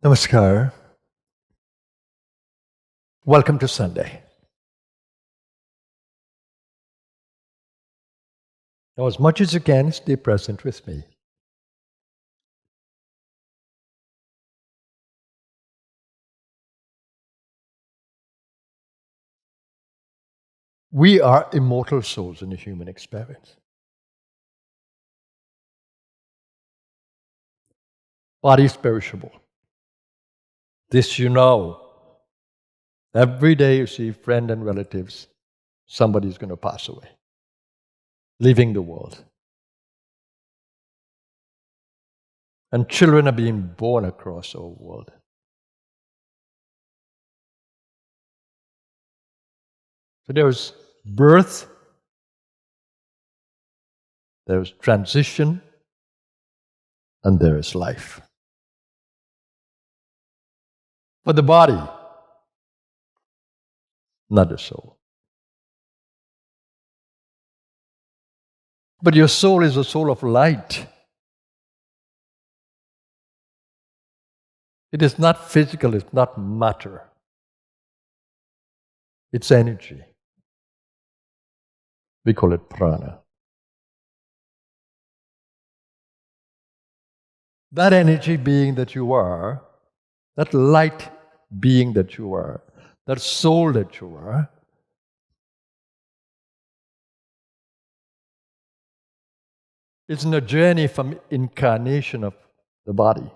Namaskar. Welcome to Sunday. Now, as much as you can, stay present with me. We are immortal souls in the human experience. Body is perishable. This you know. Every day you see friends and relatives, somebody's going to pass away, leaving the world. And children are being born across our world. So there's birth, there's transition, and there is life. For the body, not the soul. But your soul is a soul of light. It is not physical, it's not matter. It's energy. We call it prana. That energy being that you are, that light being that you are, that soul that you are, is in a journey from incarnation of the body,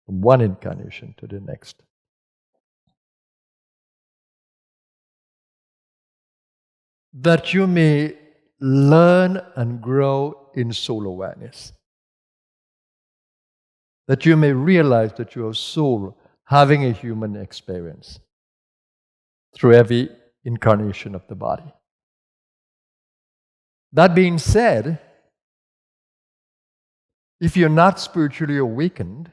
from one incarnation to the next. That you may learn and grow in soul awareness. That you may realize that you are soul having a human experience through every incarnation of the body. That being said, if you're not spiritually awakened,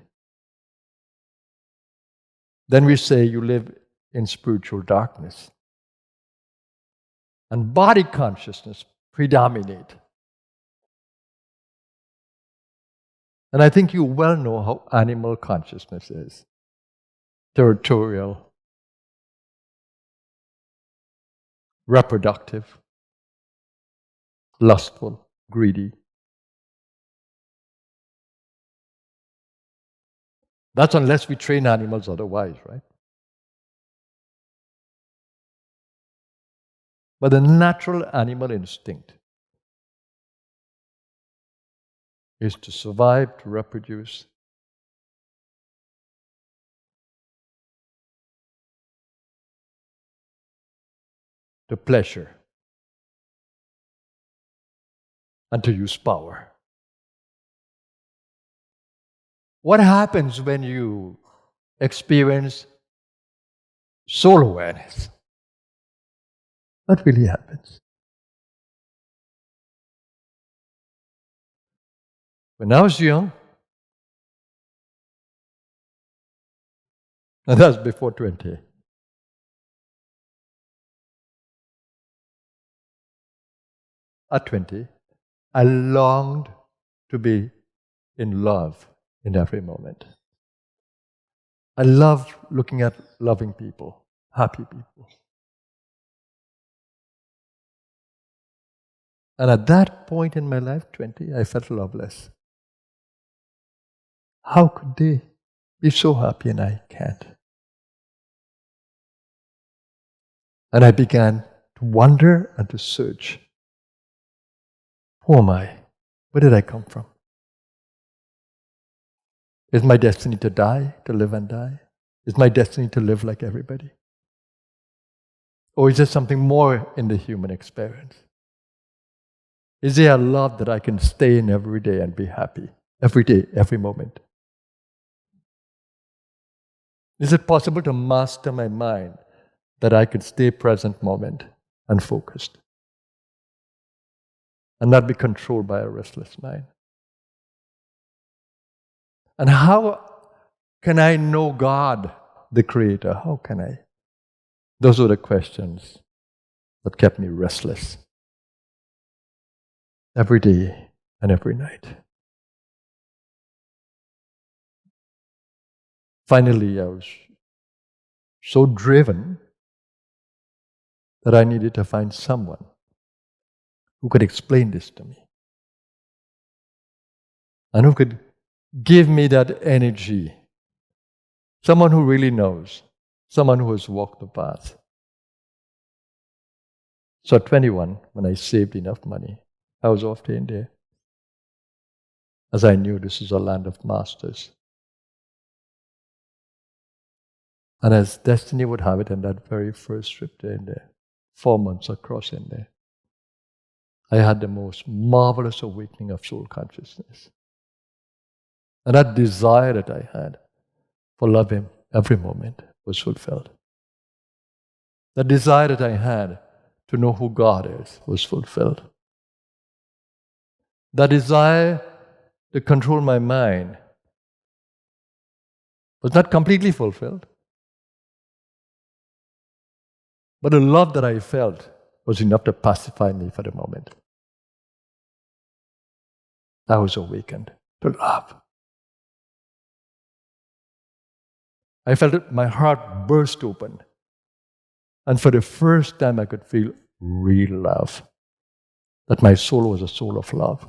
then we say you live in spiritual darkness. And body consciousness predominate. And I think you well know how animal consciousness is. Territorial, reproductive, lustful, greedy. That's unless we train animals otherwise, right? But the natural animal instinct is to survive, to reproduce. To pleasure. And to use power. What happens when you experience soul awareness? What really happens? When I was young, and that's before 20, at 20, I longed to be in love in every moment. I love looking at loving people, happy people. And at that point in my life, 20, I felt loveless. How could they be so happy and I can't? And I began to wonder and to search. Who am I? Where did I come from? Is my destiny to die, to live and die? Is my destiny to live like everybody? Or is there something more in the human experience? Is there a love that I can stay in every day and be happy? Every day, every moment? Is it possible to master my mind that I could stay present moment and focused? And not be controlled by a restless mind? And how can I know God, the Creator? How can I? Those were the questions that kept me restless every day and every night. finally I was so driven that I needed to find someone who could explain this to me and who could give me that energy. Someone who really knows, someone who has walked the path. So at 21, when I saved enough money, I was off to India, as I knew this is a land of masters. And as destiny would have it, in that very first trip to India, 4 months across India, I had the most marvelous awakening of soul consciousness. And that desire that I had for love Him every moment was fulfilled. The desire that I had to know who God is was fulfilled. The desire to control my mind was not completely fulfilled. But the love that I felt was enough to pacify me for the moment. I was awakened to love. I felt it, my heart burst open. And for the first time I could feel real love. That my soul was a soul of love.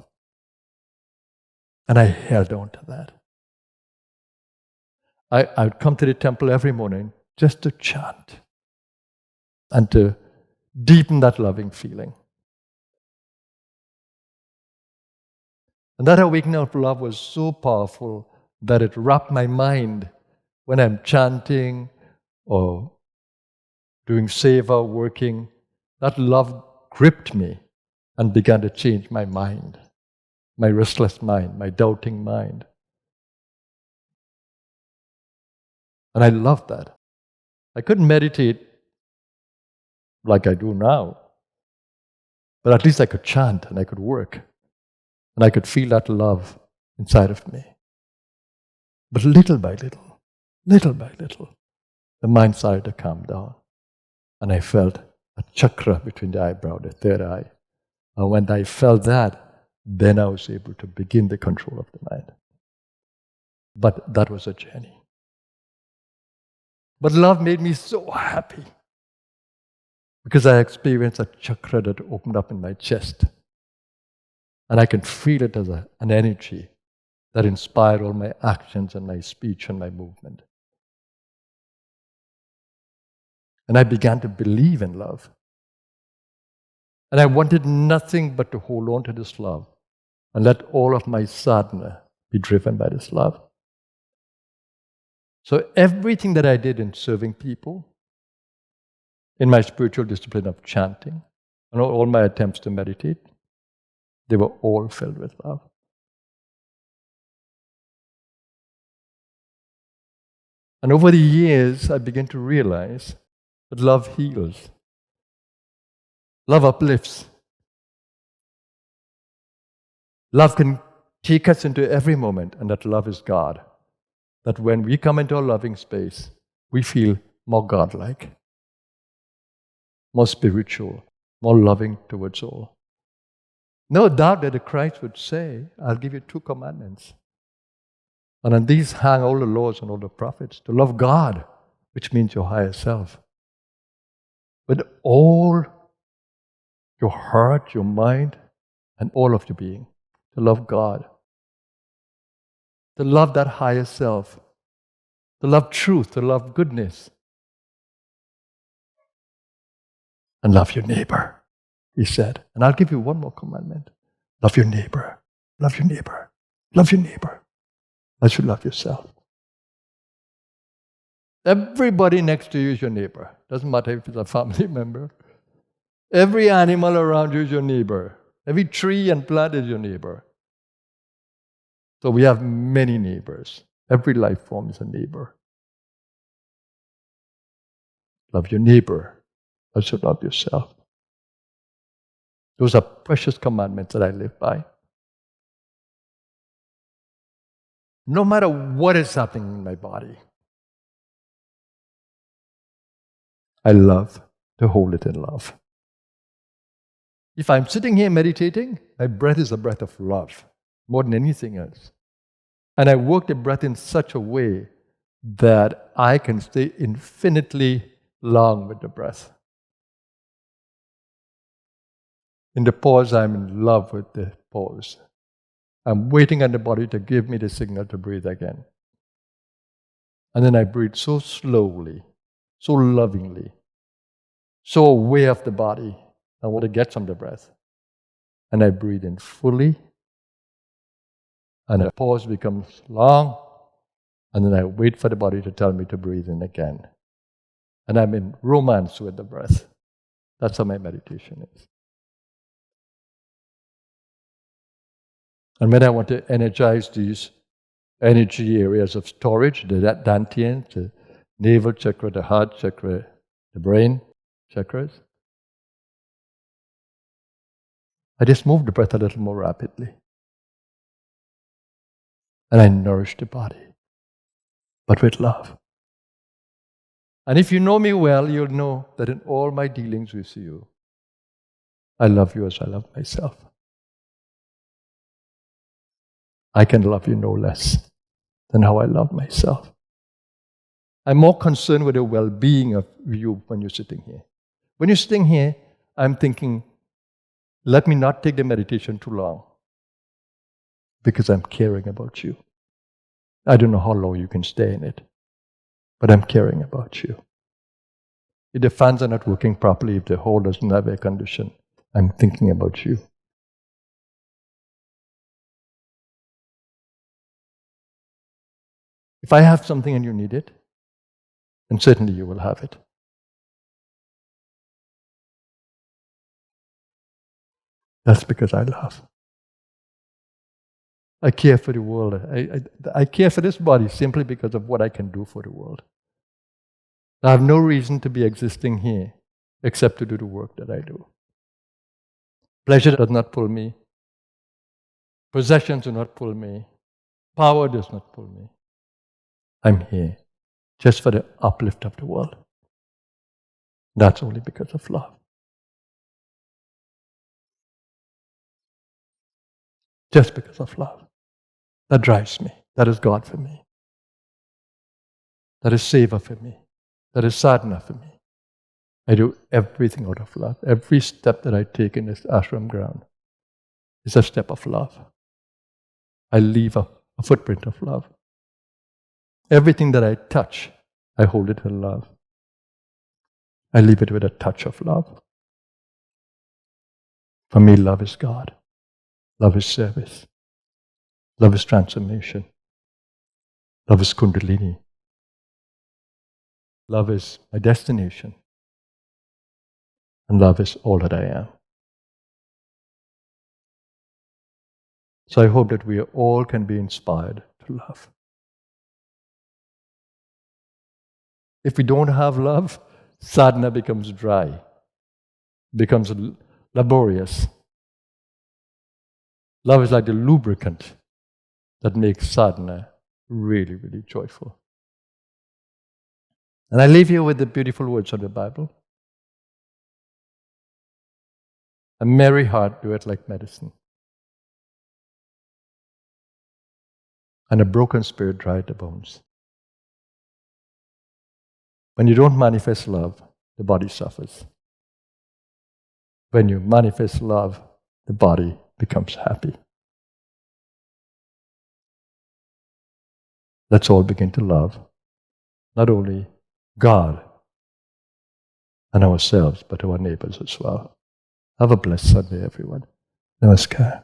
And I held on to that. I would come to the temple every morning just to chant and to deepen that loving feeling. And that awakening of love was so powerful that it wrapped my mind when I'm chanting or doing seva, working. That love gripped me and began to change my mind, my restless mind, my doubting mind. And I loved that. I couldn't meditate like I do now, but at least I could chant and I could work and I could feel that love inside of me. But little by little, the mind started to calm down and I felt a chakra between the eyebrow, the third eye. And when I felt that, then I was able to begin the control of the mind. But that was a journey. But love made me so happy because I experienced a chakra that opened up in my chest. And I can feel it as an energy that inspired all my actions and my speech and my movement. And I began to believe in love. And I wanted nothing but to hold on to this love and let all of my sadhana be driven by this love. So everything that I did in serving people, in my spiritual discipline of chanting, and all my attempts to meditate, they were all filled with love. And over the years, I began to realize that love heals. Love uplifts. Love can take us into every moment, and that love is God. That when we come into a loving space, we feel more God-like, more spiritual, more loving towards all. No doubt that the Christ would say, I'll give you 2 commandments. And on these hang all the laws and all the prophets. To love God, which means your higher self, with all your heart, your mind, and all of your being. To love God. To love that higher self. To love truth, to love goodness. And love your neighbor, he said. And I'll give you one more commandment. Love your neighbor. Love your neighbor. Love your neighbor. As you love yourself. Everybody next to you is your neighbor. Doesn't matter if it's a family member. Every animal around you is your neighbor. Every tree and plant is your neighbor. So we have many neighbors. Every life form is a neighbor. Love your neighbor as you love yourself. Those are precious commandments that I live by. No matter what is happening in my body, I love to hold it in love. If I'm sitting here meditating, my breath is a breath of love, more than anything else. And I work the breath in such a way that I can stay infinitely long with the breath. In the pause, I'm in love with the pause. I'm waiting on the body to give me the signal to breathe again. And then I breathe so slowly, so lovingly, so aware of the body and what it gets from the breath. And I breathe in fully, and the pause becomes long, and then I wait for the body to tell me to breathe in again. And I'm in romance with the breath. That's how my meditation is. And when I want to energize these energy areas of storage, the dantian, the navel chakra, the heart chakra, the brain chakras, I just move the breath a little more rapidly. And I nourish the body, but with love. And if you know me well, you'll know that in all my dealings with you, I love you as I love myself. I can love you no less than how I love myself. I'm more concerned with the well-being of you when you're sitting here. When you're sitting here, I'm thinking, let me not take the meditation too long, because I'm caring about you. I don't know how long you can stay in it, but I'm caring about you. If the fans are not working properly, if the hall doesn't have air condition, I'm thinking about you. If I have something and you need it, then certainly you will have it. That's because I love. I care for the world. I care for this body simply because of what I can do for the world. I have no reason to be existing here except to do the work that I do. Pleasure does not pull me. Possessions do not pull me. Power does not pull me. I'm here just for the uplift of the world. That's only because of love. Just because of love. That drives me. That is God for me. That is Seva for me. That is sadhana for me. I do everything out of love. Every step that I take in this ashram ground is a step of love. I leave a footprint of love. Everything that I touch, I hold it with love. I leave it with a touch of love. For me, love is God. Love is service. Love is transformation. Love is Kundalini. Love is my destination. And love is all that I am. So I hope that we all can be inspired to love. If we don't have love, sadhana becomes dry, becomes laborious. Love is like the lubricant that makes sadhana really, really joyful. And I leave you with the beautiful words of the Bible. A merry heart doeth like medicine, and a broken spirit drieth the bones. When you don't manifest love, the body suffers. When you manifest love, the body becomes happy. Let's all begin to love not only God and ourselves, but our neighbors as well. Have a blessed Sunday, everyone. Namaskar.